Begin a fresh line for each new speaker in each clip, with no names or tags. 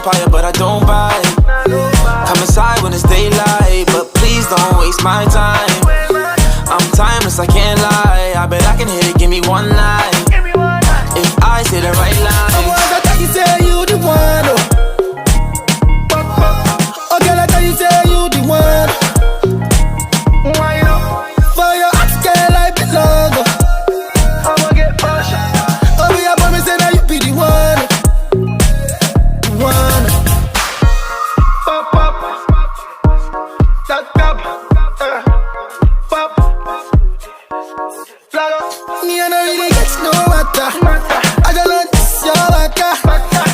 vampire, but I don't bite. Come inside when it's daylight, but please don't waste my time. I'm timeless, I can't lie. I bet I can hit it, give me one night. If I say the right line.
I wanna tell you, say you the one. Oh, girl, I tell you, say you the one. For your ex, girl, I belong. I'ma get passion. Oh, we are promise say that you be the one. The one. Pop, pop. Tap, tap. Pop. Flag up. Me and I really get no matter. I just learned this, your waka.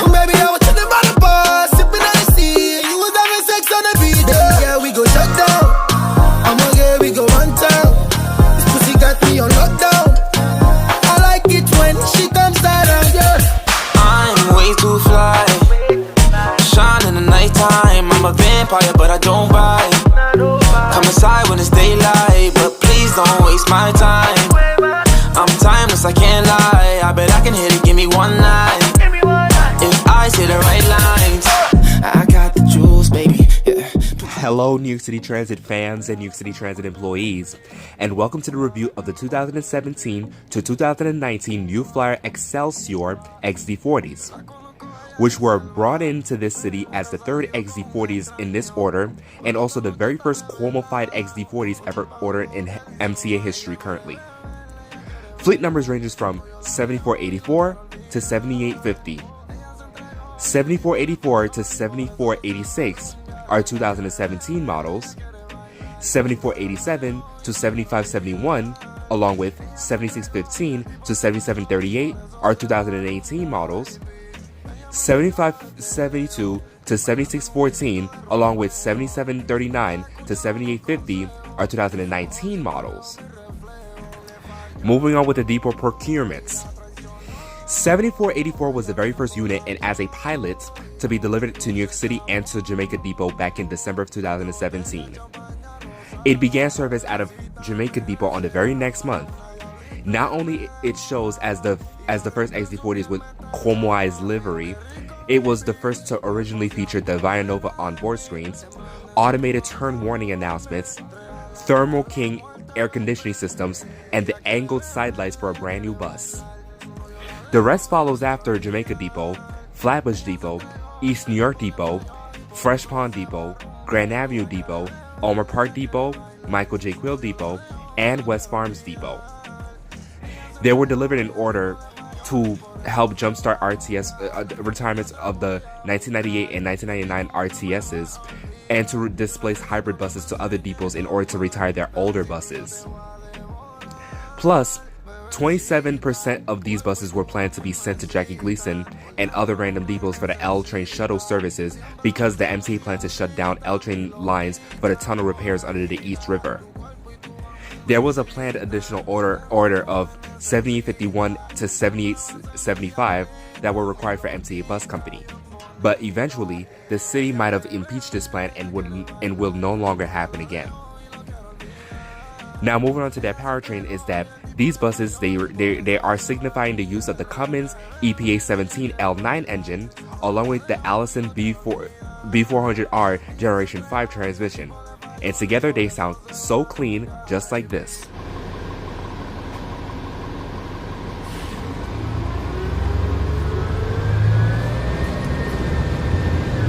Maybe I was chilling by the bar, sipping on the sea. You was having sex on the beat. Yeah, we go shut down. I'm okay, we go one town. This pussy got me on lockdown. I like it when she comes around, yeah.
I'm way too fly. Shine in the nighttime. I'm a vampire, but I don't bite. Come inside when it's daylight, but please don't waste my time. I'm timeless, I can't lie. I bet I can hit it, give me one night. If I say the right lines.
I got the jewels, baby. Yeah.
Hello, New York City Transit fans and New York City Transit employees, and welcome to the review of the 2017 to 2019 New Flyer Xcelsior XD40s, which were brought into this city as the third XD40s in this order, and also the very first cuomofied XD40s ever ordered in MTA history currently. Fleet numbers ranges from 7484 to 7850. 7484 to 7486 are 2017 models. 7487 to 7571, along with 7615 to 7738 are 2018 models. 7572 to 7614, along with 7739 to 7850 are 2019 models. Moving on with the depot procurements. 7484 was the very first unit and as a pilot to be delivered to New York City and to Jamaica Depot back in December of 2017. It began service out of Jamaica Depot on the very next month. Not only it shows as the first XD40s with cuomofied livery, it was the first to originally feature the Via Nova onboard screens, automated turn warning announcements, Thermo King air conditioning systems, and the angled side lights for a brand new bus. The rest follows after Jamaica Depot, Flatbush Depot, East New York Depot, Fresh Pond Depot, Grand Avenue Depot, Ulmer Park Depot, Micheal J.Quill Depot, and West Farms Depot. They were delivered in order to help jumpstart RTS retirements of the 1998 and 1999 RTSs, and to displace hybrid buses to other depots in order to retire their older buses. Plus, 27% of these buses were planned to be sent to Jackie Gleason and other random depots for the L train shuttle services because the MTA planned to shut down L train lines for the tunnel repairs under the East River. There was a planned additional order of 7851 to 7875 that were required for MTA Bus Company. But eventually, the city might have impeached this plan and will no longer happen again. Now, moving on to their powertrain is that these buses, they are signifying the use of the Cummins EPA 17 L9 engine, along with the Allison B400R Generation 5 transmission. And together they sound so clean, just like this.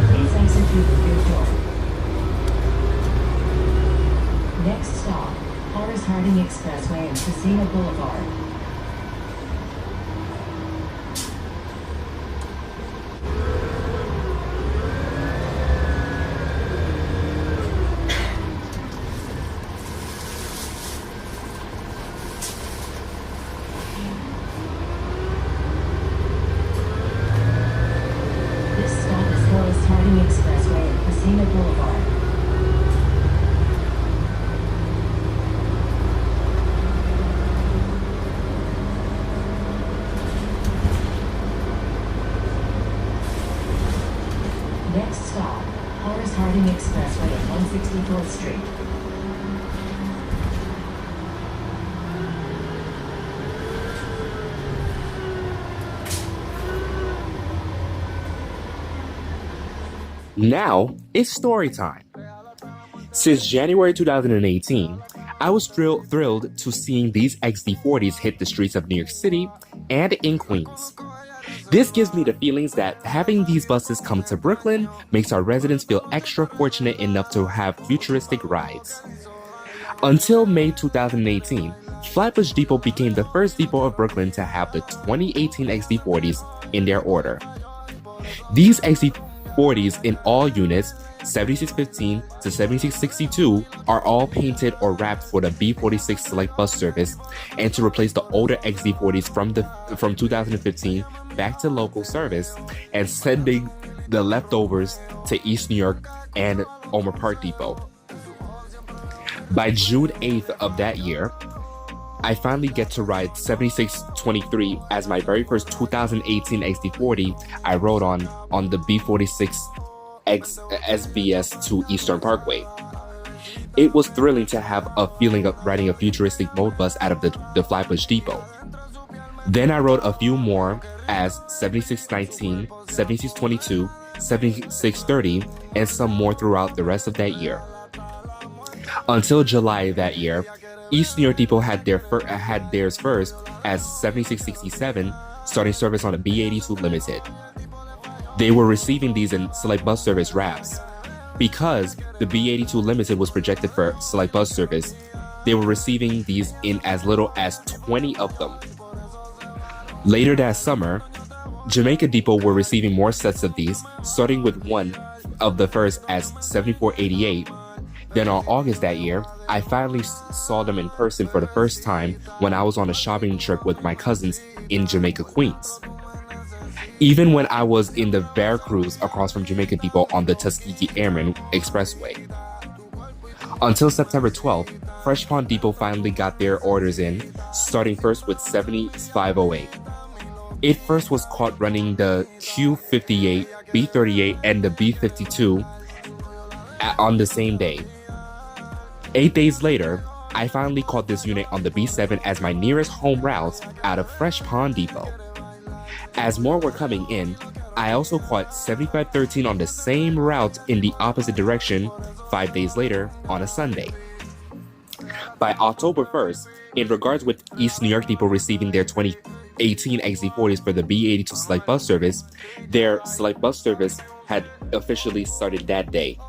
Please exit through the rear door. Next stop, Horace Harding Expressway and Casino Boulevard. Expressway and Casino Boulevard. Next stop, Horace Harding Expressway at 164th Street.
Now, it's story time. Since January 2018, I was thrilled to seeing these XD40s hit the streets of New York City and in Queens. This gives me the feelings that having these buses come to Brooklyn makes our residents feel extra fortunate enough to have futuristic rides. Until May 2018, Flatbush Depot became the first depot of Brooklyn to have the 2018 XD40s in their order. These XD40s in all units, 7615 to 7662, are all painted or wrapped for the B46 select bus service and to replace the older XD40s from 2015 back to local service and sending the leftovers to East New York and Ulmer Park Depot. By June 8th of that year, I finally get to ride 7623 as my very first 2018 XD40 I rode on the B46 SBS to Eastern Parkway. It was thrilling to have a feeling of riding a futuristic mode bus out of the Flatbush Depot. Then I rode a few more as 7619, 7622, 7630, and some more throughout the rest of that year. Until July that year, East New York Depot had theirs first as 7667, starting service on a B82 Limited. They were receiving these in select bus service wraps. Because the B82 Limited was projected for select bus service, they were receiving these in as little as 20 of them. Later that summer, Jamaica Depot were receiving more sets of these, starting with one of the first as 7488. Then on August that year, I finally saw them in person for the first time when I was on a shopping trip with my cousins in Jamaica, Queens. Even when I was in the Veracruz across from Jamaica Depot on the Tuskegee Airmen Expressway. Until September 12th, Fresh Pond Depot finally got their orders in, starting first with 7508. It first was caught running the Q58, B38, and the B52 on the same day. 8 days later, I finally caught this unit on the B7 as my nearest home route out of Fresh Pond Depot. As more were coming in, I also caught 7513 on the same route in the opposite direction 5 days later on a Sunday. By October 1st, in regards with East New York Depot receiving their 2018 XD40s for the B82 select bus service, their select bus service had officially started that day.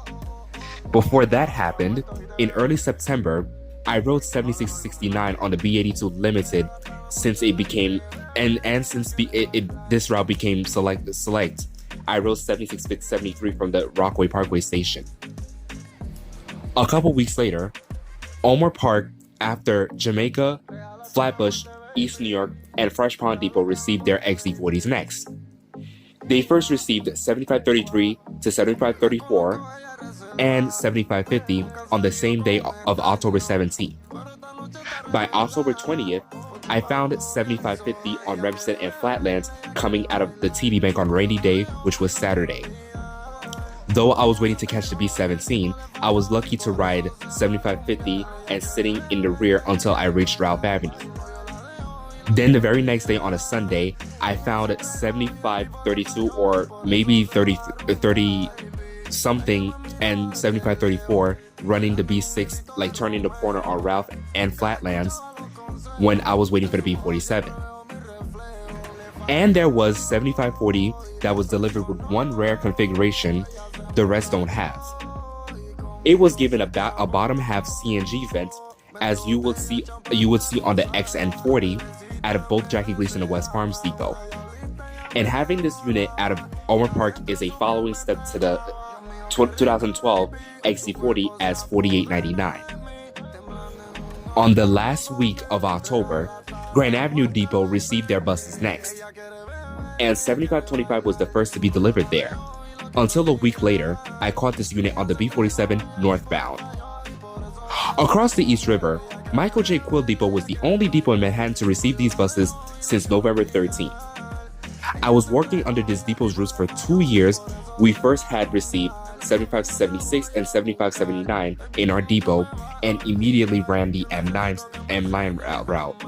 Before that happened, in early September, I rode 7669 on the B82 Limited since it became, this route became select. I rode 7673 from the Rockaway Parkway station. A couple weeks later, Ulmer Park, after Jamaica, Flatbush, East New York, and Fresh Pond Depot received their XD40s next. They first received 7533 to 7534 and 7550 on the same day of October 17th. By October 20th, I found 7550 on Remsen and Flatlands coming out of the TD Bank on rainy day, which was Saturday. Though I was waiting to catch the B17, I was lucky to ride 7550 and sitting in the rear until I reached Ralph Avenue. Then the very next day on a Sunday, I found 7532 or maybe 30 something and 7534 running the B6, like turning the corner on Ralph and Flatlands when I was waiting for the B47. And there was 7540 that was delivered with one rare configuration the rest don't have. It was given a bottom half CNG vent, as you would see on the XN40 out of both Jackie Gleason and West Farms Depot. And having this unit out of Ulmer Park is a following step to the 2012 XD40 as $48.99. On the last week of October, Grand Avenue Depot received their buses next, and 7525 was the first to be delivered there. Until a week later, I caught this unit on the B47 northbound. Across the East River, Micheal J.Quill Depot was the only depot in Manhattan to receive these buses since November 13th. I was working under this depot's routes for 2 years. We first had received 7576 and 7579 in our depot and immediately ran the M9 route.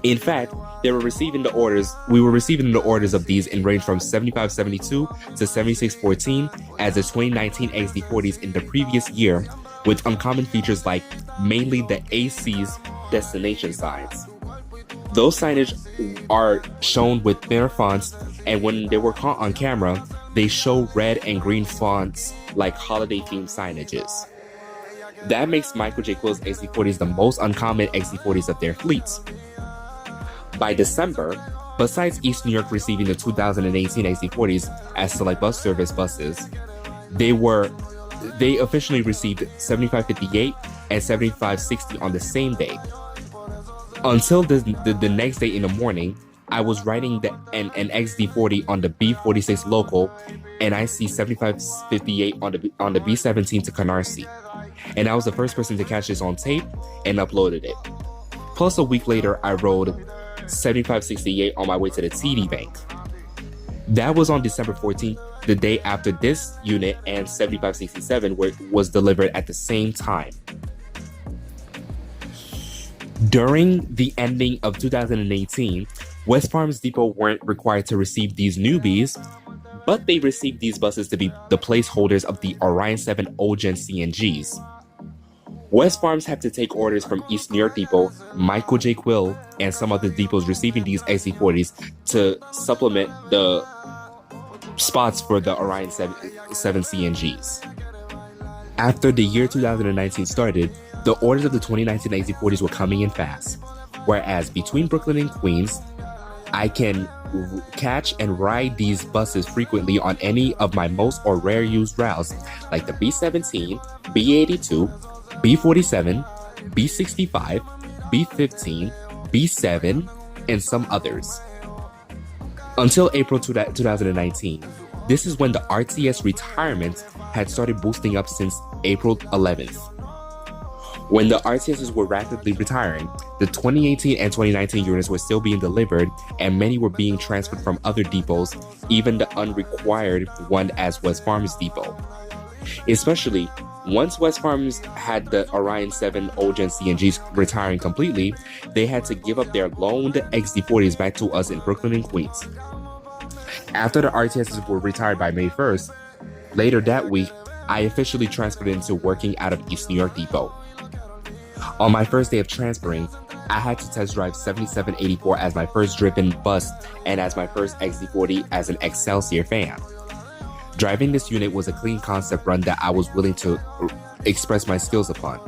In fact, we were receiving the orders of these in range from 7572 to 7614 as the 2019 XD40s in the previous year, with uncommon features like mainly the Aesys destination signs. Those signage are shown with thinner fonts, and when they were caught on camera, they show red and green fonts like holiday-themed signages. That makes Micheal J.Quill's XD40s the most uncommon XD40s of their fleets. By December, besides East New York receiving the 2018 XD40s as select bus service buses, they officially received 7558 and 7560 on the same day. Until the next day in the morning, I was riding an XD40 on the B46 local, and I see 7558 on the B17 to Canarsie. And I was the first person to catch this on tape and uploaded it. Plus, a week later, I rode 7568 on my way to the TD Bank. That was on December 14th, the day after this unit and 7567 was delivered at the same time. During the ending of 2018, West Farms Depot weren't required to receive these newbies, but they received these buses to be the placeholders of the Orion VII OG CNGs. West Farms had to take orders from East New York Depot, Micheal J.Quill, and some other depots receiving these XD40s to supplement the spots for the Orion VII CNGs. After the year 2019 started, the orders of the 2019 XD40s were coming in fast, whereas between Brooklyn and Queens, I can catch and ride these buses frequently on any of my most or rare used routes like the B17, B82, B47, B65, B15, B7, and some others. Until April 2019, this is when the RTS retirement had started boosting up since April 11th. When the RTSs were rapidly retiring, the 2018 and 2019 units were still being delivered, and many were being transferred from other depots, even the unrequired one as West Farms Depot. Especially once West Farms had the Orion VII OG CNGs retiring completely, they had to give up their loaned XD40s back to us in Brooklyn and Queens. After the RTSs were retired by May 1st, later that week, I officially transferred into working out of East New York Depot. On my first day of transferring, I had to test drive 7784 as my first driven bus and as my first XD40 as an Xcelsior fan. Driving this unit was a clean concept run that I was willing to express my skills upon.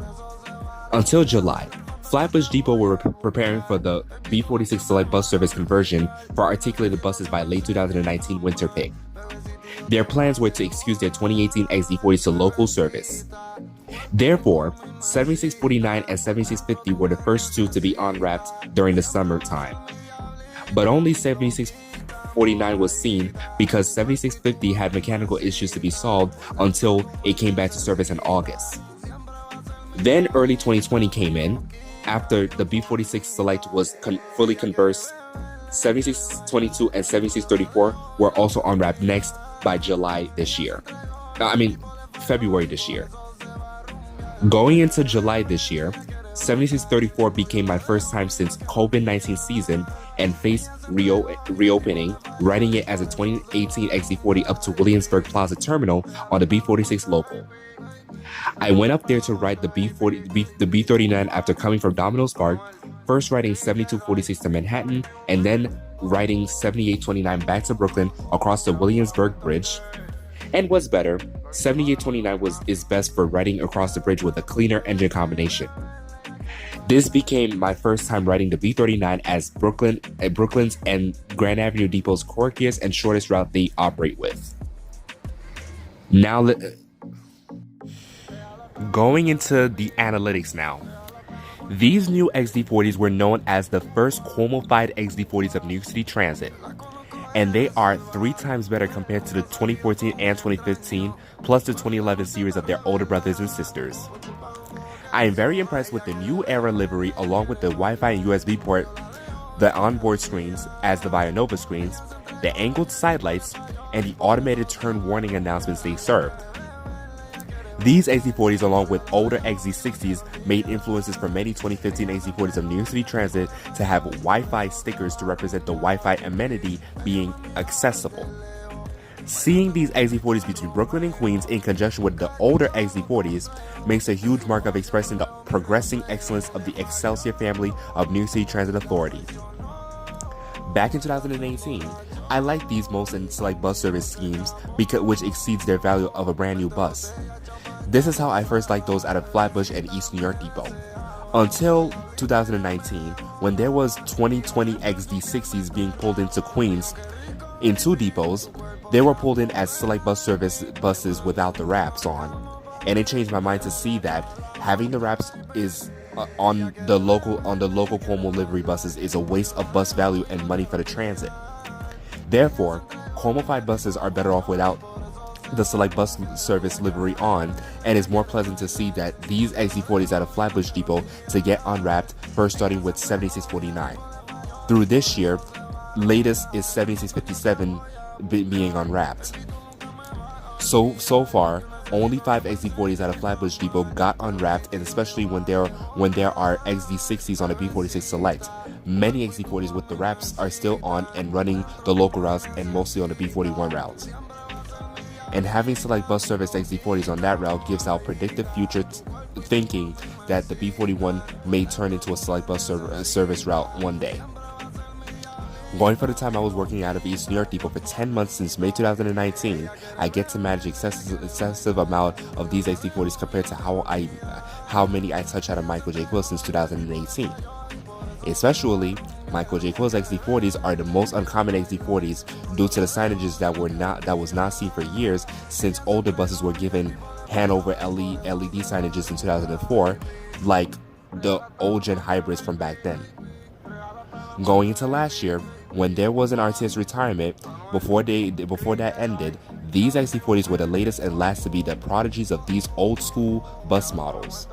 Until July, Flatbush Depot were preparing for the B46 Select Bus Service conversion for articulated buses by late 2019 winter pick. Their plans were to excuse their 2018 XD40s to local service. Therefore, 7649 and 7650 were the first two to be unwrapped during the summertime. But only 7649 was seen because 7650 had mechanical issues to be solved until it came back to service in August. Then early 2020 came in. After the B46 Select was fully conversed, 7622 and 7634 were also unwrapped next by February this year. Going into July this year, 7634 became my first time since COVID-19 season and faced reopening, riding it as a 2018 XD40 up to Williamsburg Plaza Terminal on the B46 local. I went up there to ride the B39 after coming from Domino's Park, first riding 7246 to Manhattan, and then riding 7829 back to Brooklyn across the Williamsburg Bridge. And what's better, 7829 is best for riding across the bridge with a cleaner engine combination. This became my first time riding the B39 as Brooklyn's and Grand Avenue Depot's quirkiest and shortest route they operate with. Now, going into the analytics now. These new XD40s were known as the first cuomofied XD40s of New York City Transit, and they are 3 times better compared to the 2014 and 2015, plus the 2011 series of their older brothers and sisters. I am very impressed with the new era livery along with the Wi-Fi and USB port, the onboard screens as the Via Nova screens, the angled sidelights, and the automated turn warning announcements they served. These XD40s, along with older XD60s, made influences for many 2015 XD40s of New York City Transit to have Wi-Fi stickers to represent the Wi-Fi amenity being accessible. Seeing these XD40s between Brooklyn and Queens in conjunction with the older XD40s makes a huge mark of expressing the progressing excellence of the Xcelsior family of New York City Transit Authority. Back in 2018, I liked these most in select bus service schemes which exceeds their value of a brand new bus. This is how I first liked those out of Flatbush and East New York Depot. Until 2019, when there was 2020 XD60s being pulled into Queens in 2 depots, they were pulled in as select bus service buses without the wraps on. And it changed my mind to see that having the wraps is on the local Cuomo livery buses is a waste of bus value and money for the transit. Therefore, comapared buses are better off without the select bus service livery on, and it's more pleasant to see that these XD40s out of Flatbush Depot to get unwrapped, first starting with 7649. Through this year, latest is 7657 being unwrapped. So far, only 5 XD40s out of Flatbush Depot got unwrapped, and especially when there are XD60s on a B46 Select. Many XD40s with the wraps are still on and running the local routes and mostly on the B41 routes. And having select bus service XD40s on that route gives out predictive future thinking that the B41 may turn into a select bus service route one day. Going for the time I was working out of East New York Depot for 10 months since May 2019, I get to manage excessive amount of these XD40s compared to how many I touch out of Micheal J.Quill since 2018. Especially, Micheal J.Quill's XD40s are the most uncommon XD40s due to the signages that was not seen for years since older buses were given Hanover LED signages in 2004, like the old gen hybrids from back then. Going into last year, when there was an RTS retirement, before that ended, these XD40s were the latest and last to be the prodigies of these old school bus models.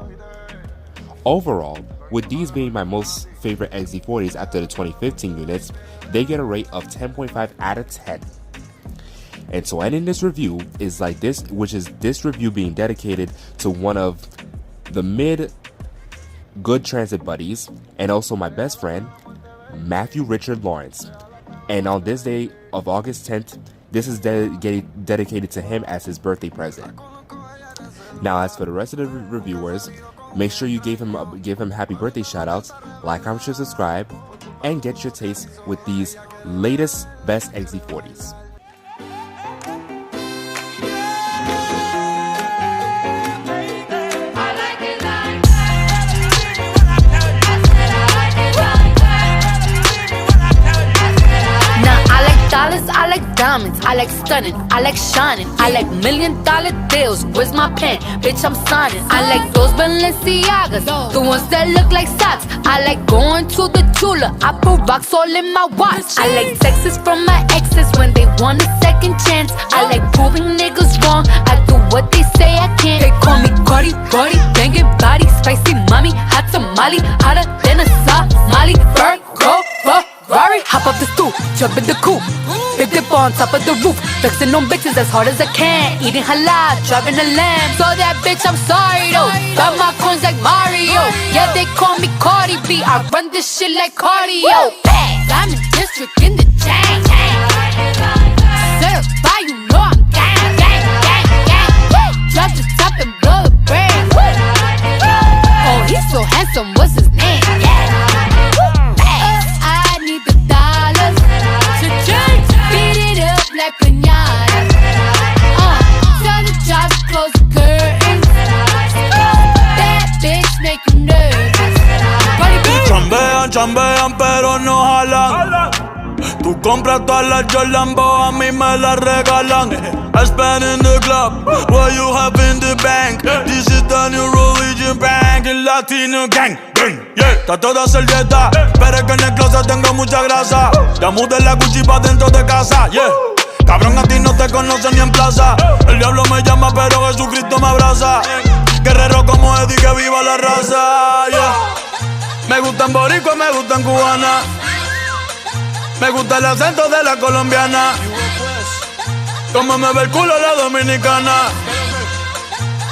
Overall, with these being my most favorite XD40s after the 2015 units, they get a rate of 10.5 out of 10. And so ending this review is like this, which is this review being dedicated to one of the good transit buddies and also my best friend, Matthew Richard Lawrence. And on this day of August 10th, this is dedicated to him as his birthday present. Now, as for the rest of the reviewers, make sure you give him happy birthday shoutouts, like, comment, share, subscribe, and get your taste with these latest best XD40s.
I like diamonds, I like stunning, I like shining, I like $1 million deals. Where's my pen? Bitch, I'm signing. I like those Balenciagas, the ones that look like socks. I like going to the Tula, I put rocks all in my watch. I like texts from my exes when they want a second chance. I like proving niggas wrong, I do what they say I can't. They call me Cardi, Brody, banging body, spicy mommy, hot tamale, hotter than a Somali. Virgo, Ferrari, hop up the stoop, jump in the coupe, big dip on top of the roof, flexing on bitches as hard as I can, eating halal, driving a lamb. So that bitch, I'm sorry though, got my coins like Mario. Yeah, they call me Cardi B, I run this shit like cardio. I'm in district in the chain. Certified, you know I'm gang, gang, gang, gang. Drop the top and blow the brand. Oh, he's so handsome, what's his name? Like piñata. Tell the job to close the curtains. That bitch make you nervous.
Chambean, pero no jalan. Tú compras todas las Jordan, a mí me las regalan. I spend in the club, what you have in the bank. This is the new religion bank, el Latino gang. Yeah, trato de hacer dieta, pero es que en el closet tengo mucha grasa. Ya mudé la Gucci pa' dentro de casa, yeah. Cabrón, a ti no te conocen ni en plaza. El diablo me llama, pero Jesucristo me abraza. Guerrero como Eddie, que viva la raza, yeah. Me gustan boricua, me gustan cubana. Me gusta el acento de la colombiana. Como me ve el culo la dominicana.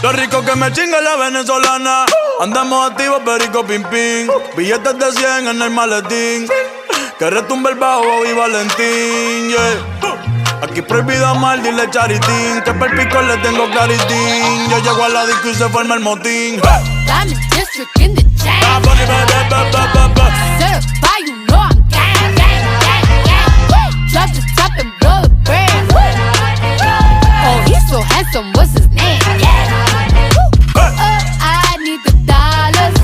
Lo rico que me chinga la venezolana. Andamos activos, perico, pim, pim. Billetes de 100 en el maletín. Que retumbe el bajo y Valentín, yeah. Aquí prohibido amar, dile charitín. Que per pico le tengo claritín. Yo llego a la disco y se forma el motín.
Diamond District in the chain. Certified, you know I'm gang, gang, gang, gang. Drop the top and blow the brand. Oh, he's so handsome, what's his name? I need the dollars.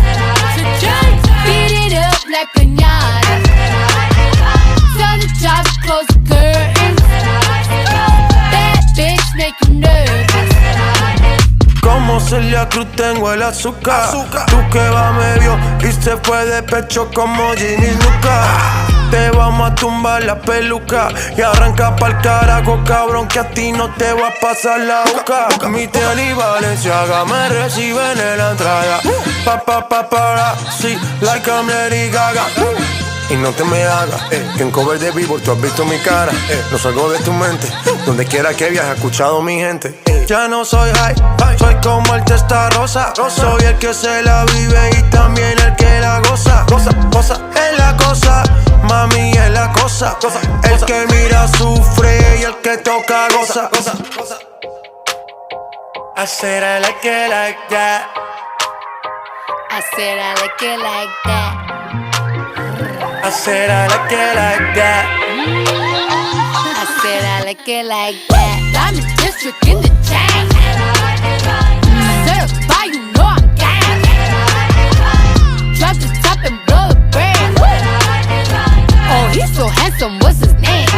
Beat it up like piñata. Tell the job to close the curtains. Bad bitch make you nervous.
Como Celia Cruz tengo el azúcar. Tú que va medio y se fue de pecho como Ginny Luca. Te vamos a tumbar la peluca y arranca pa'l carajo, cabrón, que a ti no te va a pasar la boca. Mi tele y Valenciaga me reciben en la entrada. Para, sí, like I'm Lady Gaga. Y no te me hagas, que en cover de Billboard tú has visto mi cara. No salgo de tu mente, donde quiera que viajes, he escuchado mi gente. Ya no soy high, soy como el testa rosa. Soy el que se la vive y también el que la goza. Cosa, es la cosa, mami es la cosa. El que mira sufre y el que toca goza. I said I like it like that.
I said I like it like that.
I said I like it like that.
I said I like it like that. Diamond District in the chain. Certified, you know I'm gang. Drop the top and blow the brand. Oh, he's so handsome, what's his name?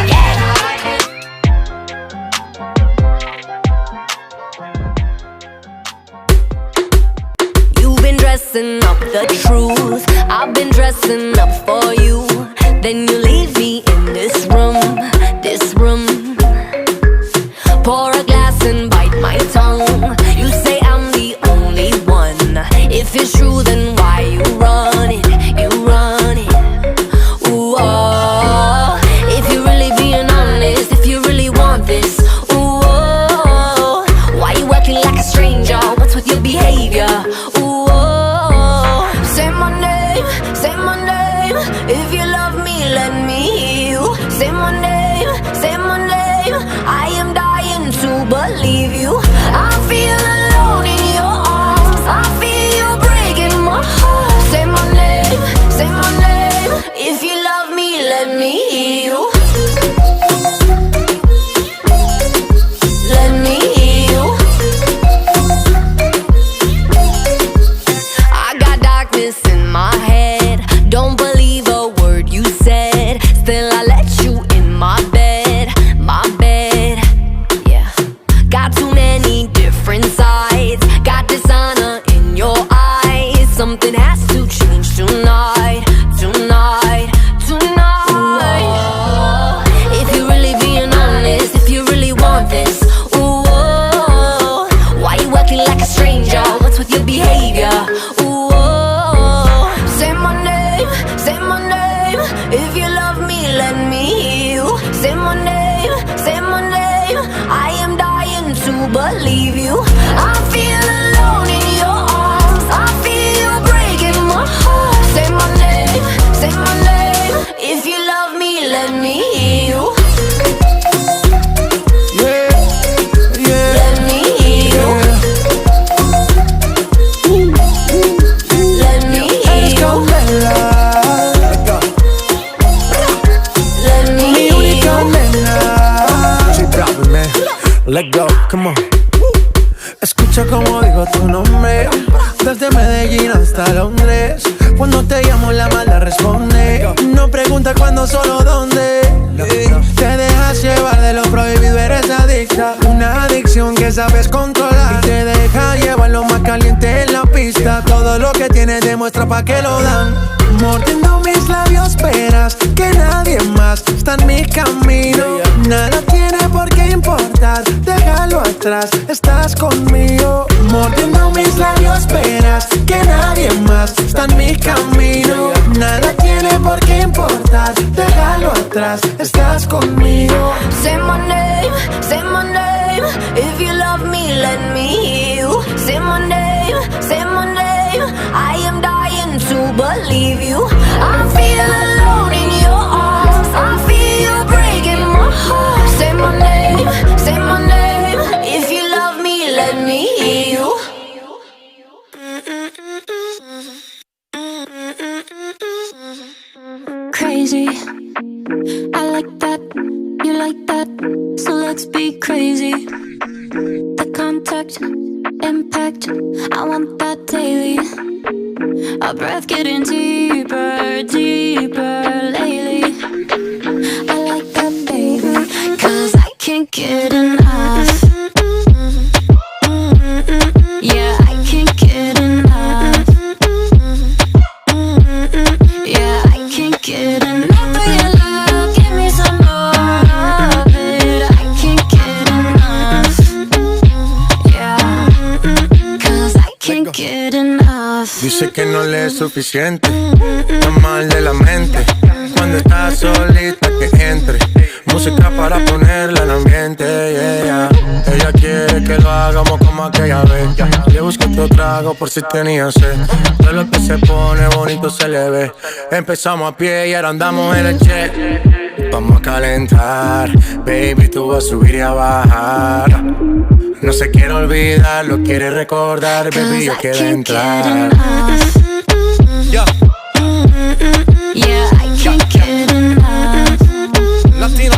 You've been dressing up the truth. I've been dressing up for you. Then you leave me in this room. Pour a glass and bite my tongue. You say I'm the only one. If it's true, then why you run it? Ooh, oh. If you're really being honest, if you really want this, ooh, oh. Why you acting like a stranger? What's with your behavior? Ooh, oh. Say my name. If you love me, let me hear you. Say my name. I am dying to believe you. I feel alone in your arms. I feel you breaking my heart. Say my name. If you love me, let me hear you. Let me hear you. I got darkness in my head. Don't believe a word you said. Still I let you in my bed. Yeah. Got too many different sides. Got dishonor in your eyes. Something has to change tonight. Ooh, if you're really being honest, if you really want this, ooh, why you acting like a stranger? What's with your behavior? Ooh, say my name. If you love me, let me hear you. Say my name. I am dying to believe you. I feel alone in your arms. I feel you breaking my heart. Say my name. If you love me, let me hear you.
Yeah.
Let me hear you. Let me hear you. Let me hear you.
Let go, come on. Escucha como digo tu nombre. Desde Medellín hasta Londres. Cuando te llamo la mala responde. No pregunta cuándo, solo dónde. Te dejas llevar de lo prohibido, eres adicta. Una adicción que sabes controlar. Y te deja llevar lo más caliente en la pista. Todo lo que tienes demuestra pa' que lo dan. Mordiendo mis labios penas que nadie más está en mi camino. Nada tiene por qué importar, déjalo atrás, estás conmigo. Mordiendo mis labios penas que nadie más está en mi camino. Nada tiene por qué importar, déjalo atrás, estás conmigo.
Say my name. If you love me, let me hear you. say my name, say my name. I am dying to believe you. I feel alone in your arms. I feel you breaking my heart. Say my name, say my name. If you love me, let me hear you.
Crazy, I like that, you like that, so let's be crazy. The contact, impact, I want that daily. Our breath getting deeper, deeper lately. I like that, baby, 'cause I can't get enough. Yeah, I can't get enough. Yeah, I can't get enough of your love. Give me some more of it. I can't get enough. Yeah, 'cause I can't get enough.
Dice que no le es suficiente, está mal de la mente. Cuando está solita que entre, música para ponerla en ambiente, yeah. Ella quiere que lo hagamos como aquella vez. Le busco otro trago por si tenía sed. Todo lo que se pone bonito se le ve. Empezamos a pie y ahora andamos en el jet. Vamos a calentar, baby, tú vas a subir y a bajar. No se quiere olvidar, lo quiere recordar, baby, yo quiero entrar.
Yeah, I can't get enough.
Latino